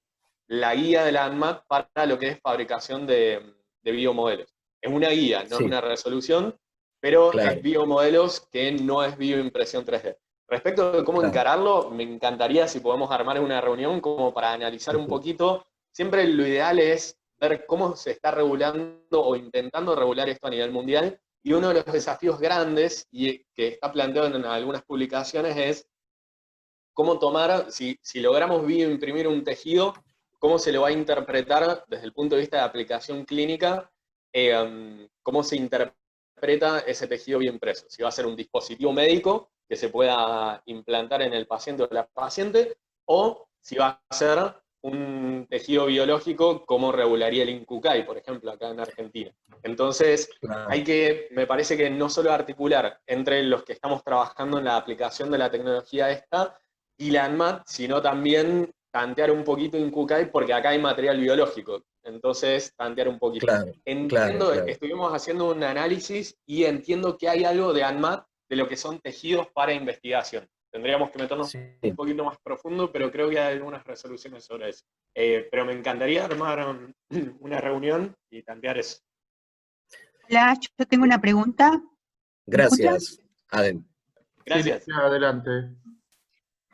la guía de la ANMAT para lo que es fabricación de biomodelos. Es una guía, no es Sí, una resolución, pero claro, es biomodelos que no es bioimpresión 3D. Respecto de cómo claro. encararlo, me encantaría si podemos armar una reunión como para analizar un poquito. Siempre lo ideal es ver cómo se está regulando o intentando regular esto a nivel mundial. Y uno de los desafíos grandes y que está planteado en algunas publicaciones es cómo tomar, si logramos bioimprimir un tejido, cómo se lo va a interpretar desde el punto de vista de aplicación clínica, cómo se interpreta ese tejido bioimpreso. Si va a ser un dispositivo médico que se pueda implantar en el paciente o la paciente, o si va a ser un tejido biológico como regularía el INCUCAI, por ejemplo, acá en Argentina. Entonces, Claro. me parece que no solo articular entre los que estamos trabajando en la aplicación de la tecnología esta y la ANMAT, sino también tantear un poquito INCUCAI, porque acá hay material biológico. Entonces, tantear un poquito. Claro, Entiendo, claro. estuvimos haciendo un análisis y entiendo que hay algo de ANMAT de lo que son tejidos para investigación. Tendríamos que meternos Sí. un poquito más profundo, pero creo que hay algunas resoluciones sobre eso. Pero me encantaría armar una reunión y tantear eso. Hola, yo tengo una pregunta. ¿Me escuchan? Gracias, Adem. Gracias. Sí, adelante.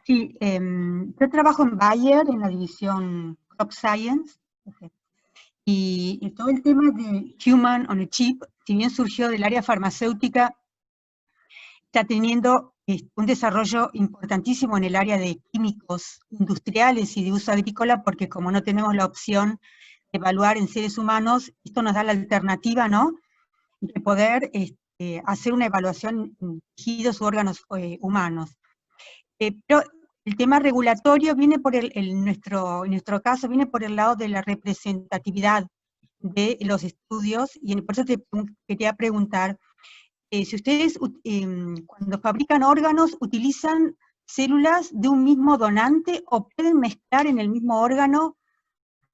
Sí, yo trabajo en Bayer, en la división Crop Science, y todo el tema de Human on a Chip, si bien surgió del área farmacéutica, está teniendo un desarrollo importantísimo en el área de químicos industriales y de uso agrícola, porque como no tenemos la opción de evaluar en seres humanos, esto nos da la alternativa, ¿no?, de poder hacer una evaluación en tejidos u órganos humanos. Pero el tema regulatorio viene por en nuestro caso, viene por el lado de la representatividad de los estudios, y por eso te quería preguntar, si ustedes cuando fabrican órganos utilizan células de un mismo donante o pueden mezclar en el mismo órgano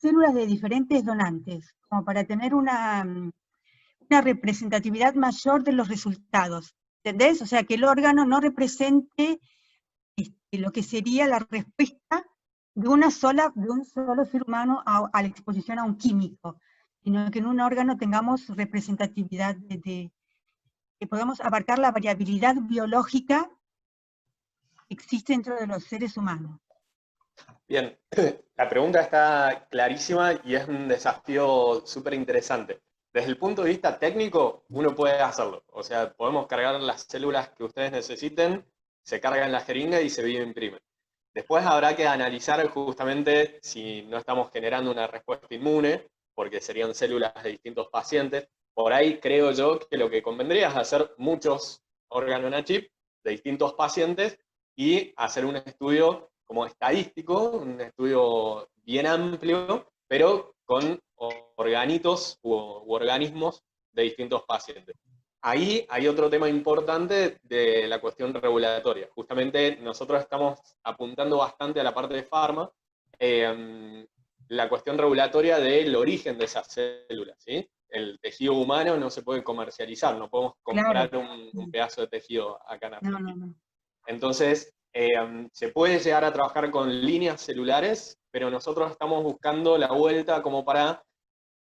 células de diferentes donantes, como para tener una representatividad mayor de los resultados. ¿Entendés? O sea, que el órgano no represente lo que sería la respuesta de un solo ser humano a la exposición a un químico, sino que en un órgano tengamos representatividad que podamos abarcar la variabilidad biológica que existe dentro de los seres humanos. Bien, la pregunta está clarísima y es un desafío súper interesante. Desde el punto de vista técnico, uno puede hacerlo. O sea, podemos cargar las células que ustedes necesiten, se carga en la jeringa y se bioimprime. Después habrá que analizar justamente si no estamos generando una respuesta inmune, porque serían células de distintos pacientes. Por ahí creo yo que lo que convendría es hacer muchos órganos on a chip de distintos pacientes y hacer un estudio como estadístico, un estudio bien amplio, pero con organitos u organismos de distintos pacientes. Ahí hay otro tema importante de la cuestión regulatoria. Justamente nosotros estamos apuntando bastante a la parte de farma, la cuestión regulatoria del origen de esas células, ¿sí? El tejido humano no se puede comercializar, no podemos comprar un pedazo de tejido acá en Argentina. No. Entonces, se puede llegar a trabajar con líneas celulares, pero nosotros estamos buscando la vuelta como para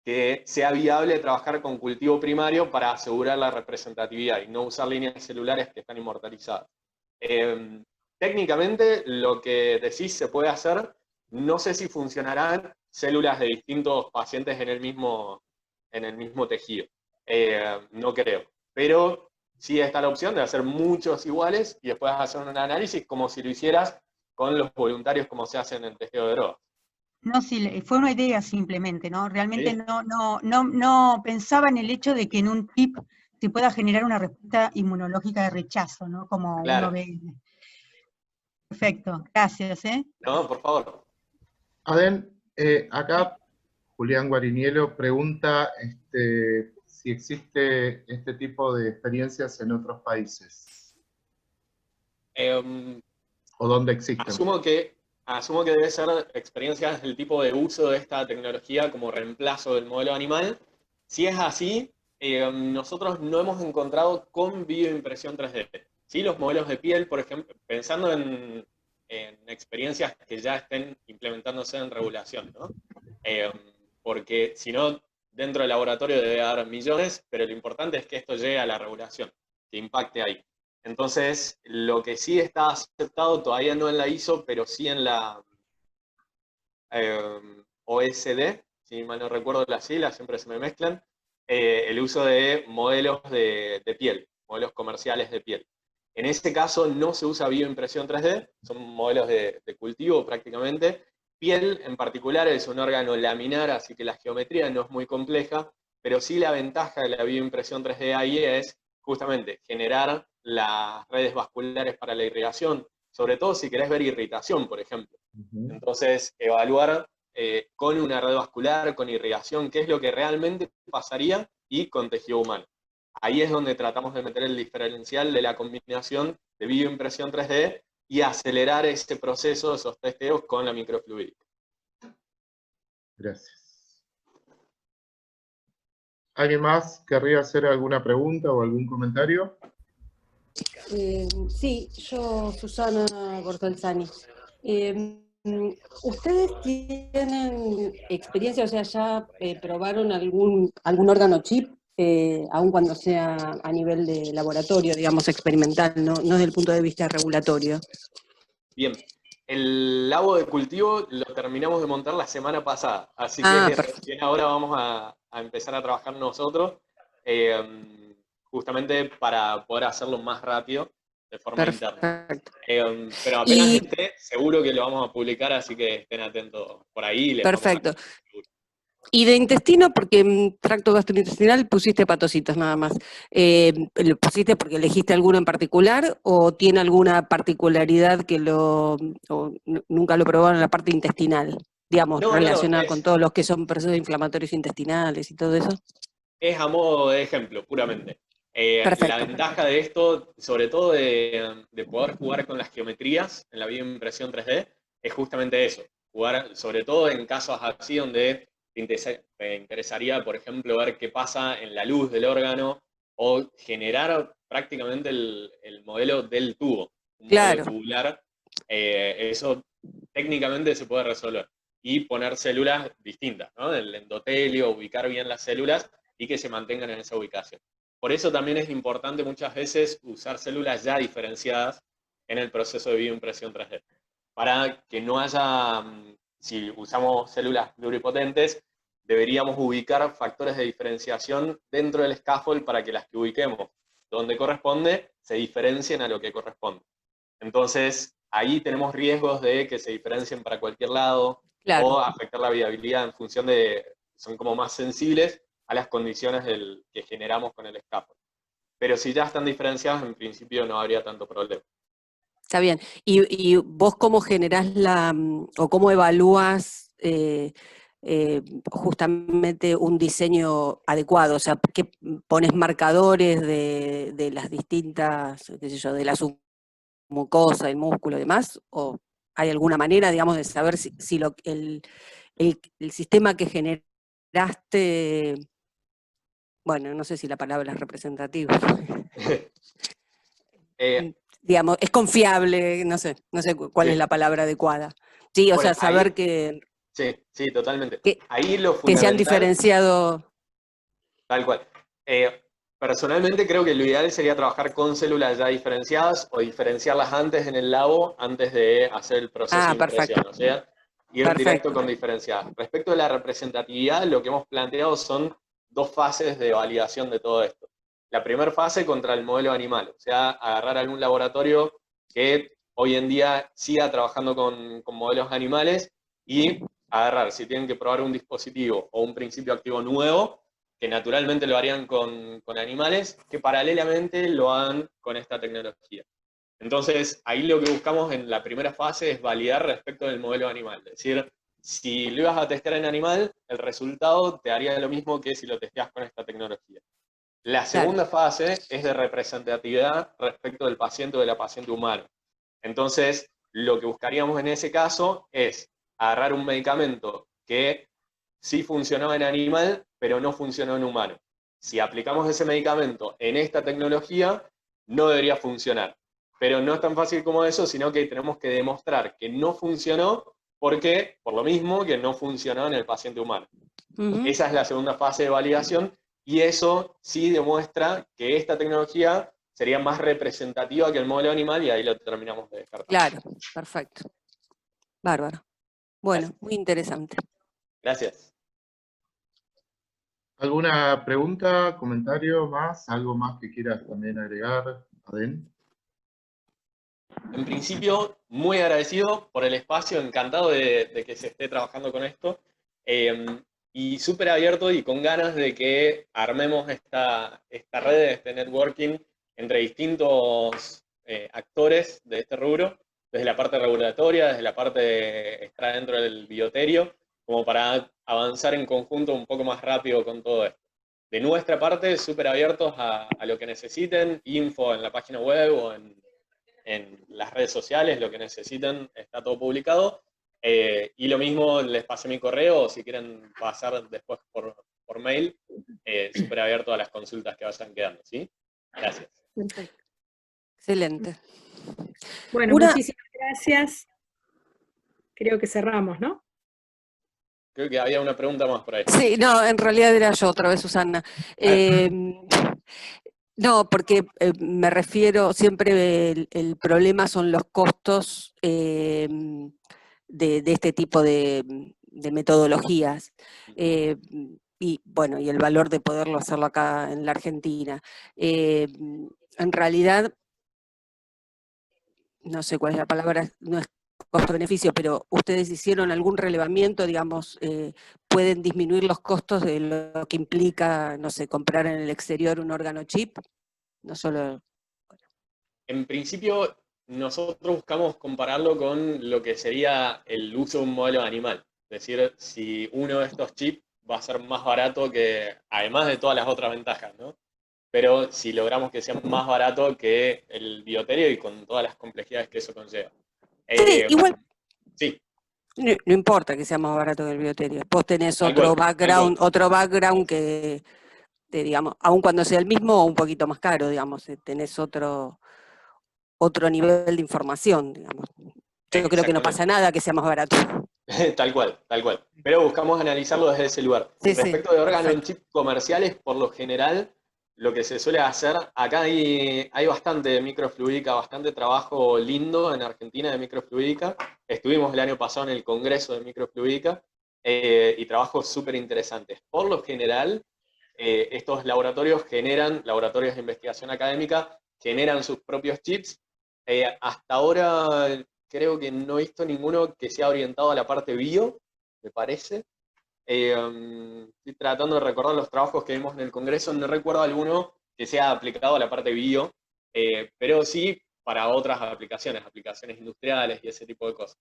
que sea viable trabajar con cultivo primario para asegurar la representatividad y no usar líneas celulares que están inmortalizadas. Técnicamente, lo que decís se puede hacer, no sé si funcionarán células de distintos pacientes en el mismo tejido, no creo, pero sí está la opción de hacer muchos iguales y después hacer un análisis como si lo hicieras con los voluntarios como se hace en el tejido de drogas. No, sí, fue una idea simplemente, ¿no? Realmente ¿Sí? no pensaba en el hecho de que en un chip se pueda generar una respuesta inmunológica de rechazo, ¿no? Como Claro. uno ve. Perfecto, gracias, ¿eh? No, por favor. Aden, acá Julián Guarinielo pregunta si existe este tipo de experiencias en otros países. ¿O dónde existen? Asumo que debe ser experiencias del tipo de uso de esta tecnología como reemplazo del modelo animal. Si es así, nosotros no hemos encontrado con bioimpresión 3D. ¿Sí? Los modelos de piel, por ejemplo, pensando en experiencias que ya estén implementándose en regulación, ¿no? Porque si no, dentro del laboratorio debe haber millones, pero lo importante es que esto llegue a la regulación, que impacte ahí. Entonces, lo que sí está aceptado, todavía no en la ISO, pero sí en la OSD, si mal no recuerdo las siglas, siempre se me mezclan, el uso de modelos de piel, modelos comerciales de piel. En este caso no se usa bioimpresión 3D, son modelos de cultivo prácticamente. Piel en particular es un órgano laminar, así que la geometría no es muy compleja, pero sí la ventaja de la bioimpresión 3D ahí es justamente generar las redes vasculares para la irrigación, sobre todo si querés ver irritación, por ejemplo. Entonces, evaluar con una red vascular, con irrigación, qué es lo que realmente pasaría y con tejido humano. Ahí es donde tratamos de meter el diferencial de la combinación de bioimpresión 3D y acelerar ese proceso, esos testeos con la microfluídica. Gracias. ¿Alguien más querría hacer alguna pregunta o algún comentario? Sí, yo, Susana Gortolzani. ¿Ustedes tienen experiencia, o sea, ya probaron algún órgano chip, aun cuando sea a nivel de laboratorio, digamos, experimental, no desde el punto de vista regulatorio? Bien, el labo de cultivo lo terminamos de montar la semana pasada, así que recién ahora vamos a empezar a trabajar nosotros, justamente para poder hacerlo más rápido, de forma interna. Pero apenas esté, seguro que lo vamos a publicar, así que estén atentos por ahí. Perfecto. Y de intestino, porque en tracto gastrointestinal pusiste hepatocitos nada más. ¿Lo pusiste porque elegiste alguno en particular o tiene alguna particularidad que nunca lo probaron en la parte intestinal? Digamos, relacionada con todos los que son procesos inflamatorios intestinales y todo eso. Es a modo de ejemplo, puramente. La ventaja de esto, sobre todo de poder jugar con las geometrías en la bioimpresión 3D, es justamente eso, jugar, sobre todo en casos así donde te interesaría, por ejemplo, ver qué pasa en la luz del órgano o generar prácticamente el modelo del tubo, un Claro. modelo tubular. Eso técnicamente se puede resolver. Y poner células distintas, ¿no? El endotelio, ubicar bien las células y que se mantengan en esa ubicación. Por eso también es importante muchas veces usar células ya diferenciadas en el proceso de bioimpresión 3D. Para que no haya, si usamos células pluripotentes, deberíamos ubicar factores de diferenciación dentro del scaffold para que las que ubiquemos donde corresponde se diferencien a lo que corresponde. Entonces, ahí tenemos riesgos de que se diferencien para cualquier lado, Claro. o afectar la viabilidad en función de, son como más sensibles a las condiciones que generamos con el scaffold. Pero si ya están diferenciadas, en principio no habría tanto problema. Está bien. ¿Y vos cómo generás o cómo evalúas justamente un diseño adecuado? O sea, ¿qué pones marcadores de las distintas, qué sé yo, de la submucosa, el músculo y demás? ¿O hay alguna manera, digamos, de saber si el sistema que generaste, bueno, no sé si la palabra es representativa, digamos, es confiable, no sé cuál Sí. es la palabra adecuada. Sí, o Bueno, sea, saber ahí, que sí, totalmente. Que- Ahí lo se han fundamental, diferenciado. tal cual. Personalmente creo que lo ideal sería trabajar con células ya diferenciadas o diferenciarlas antes en el labo, antes de hacer el proceso Ah, de impresión, perfecto. o sea, ir directo Perfecto. con diferenciadas. Respecto a la representatividad, lo que hemos planteado son dos fases de validación de todo esto. La primera fase contra el modelo animal, o sea, agarrar algún laboratorio que hoy en día siga trabajando con modelos animales y agarrar, si tienen que probar un dispositivo o un principio activo nuevo, que naturalmente lo harían con animales, que paralelamente lo hagan con esta tecnología. Entonces, ahí lo que buscamos en la primera fase es validar respecto del modelo animal. Es decir, si lo ibas a testear en animal, el resultado te haría lo mismo que si lo testeas con esta tecnología. La segunda fase es de representatividad respecto del paciente o de la paciente humano. Entonces, lo que buscaríamos en ese caso es agarrar un medicamento que sí funcionó en animal, pero no funcionó en humano. Si aplicamos ese medicamento en esta tecnología, no debería funcionar. Pero no es tan fácil como eso, sino que tenemos que demostrar que no funcionó porque, por lo mismo, que no funcionó en el paciente humano. Ujú. Esa es la segunda fase de validación y eso sí demuestra que esta tecnología sería más representativa que el modelo animal y ahí lo terminamos de descartar. Claro, perfecto. Bárbaro. Bueno, Gracias. muy interesante. Gracias. ¿Alguna pregunta, comentario más? ¿Algo más que quieras también agregar, Adén? En principio, muy agradecido por el espacio, encantado de que se esté trabajando con esto y súper abierto y con ganas de que armemos esta red, este networking entre distintos actores de este rubro, desde la parte regulatoria, desde la parte de estar dentro del bioterio, como para avanzar en conjunto un poco más rápido con todo esto. De nuestra parte, súper abiertos a lo que necesiten, info en la página web o en las redes sociales, lo que necesiten, está todo publicado. Y lo mismo, les pasé mi correo, si quieren pasar después por mail, súper abierto a las consultas que vayan quedando, ¿sí? Gracias. Perfecto. Excelente. Bueno, muchísimas gracias. Creo que cerramos, ¿no? Creo que había una pregunta más por ahí. Sí, no, en realidad era yo otra vez, Susana. No, porque me refiero, siempre el problema son los costos de este tipo de metodologías. Y bueno, y el valor de poderlo hacerlo acá en la Argentina. En realidad, no sé cuál es la palabra, no es costo-beneficio, pero ustedes hicieron algún relevamiento, digamos, pueden disminuir los costos de lo que implica, no sé, comprar en el exterior un órgano chip, no solo... En principio, nosotros buscamos compararlo con lo que sería el uso de un modelo animal. Es decir, si uno de estos chips va a ser más barato que, además de todas las otras ventajas, ¿no? Pero si logramos que sea más barato que el bioterio y con todas las complejidades que eso conlleva. Sí, igual, Sí. No importa que sea más barato que el Bioterio. Vos tenés Tal otro cual, tal background que, digamos, aun cuando sea el mismo, un poquito más caro, digamos, tenés otro nivel de información, digamos. Yo creo que no pasa Exactamente. nada que sea más barato. Tal cual, tal cual. Pero buscamos analizarlo desde ese lugar. Sí, Respecto de órgano en perfecto. chip comerciales, por lo general, lo que se suele hacer, acá hay bastante microfluídica, bastante trabajo lindo en Argentina de microfluídica. Estuvimos el año pasado en el Congreso de Microfluídica y trabajos súper interesantes. Por lo general, estos laboratorios laboratorios de investigación académica, generan sus propios chips. Hasta ahora creo que no he visto ninguno que sea orientado a la parte bio, me parece. Estoy tratando de recordar los trabajos que vimos en el Congreso, no recuerdo alguno que sea aplicado a la parte bio, pero sí para otras aplicaciones industriales y ese tipo de cosas.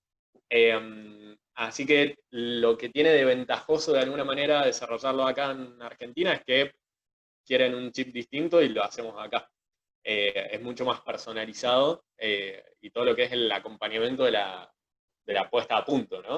Así que lo que tiene de ventajoso de alguna manera desarrollarlo acá en Argentina es que quieren un chip distinto y lo hacemos acá. Es mucho más personalizado y todo lo que es el acompañamiento de la puesta a punto, ¿no?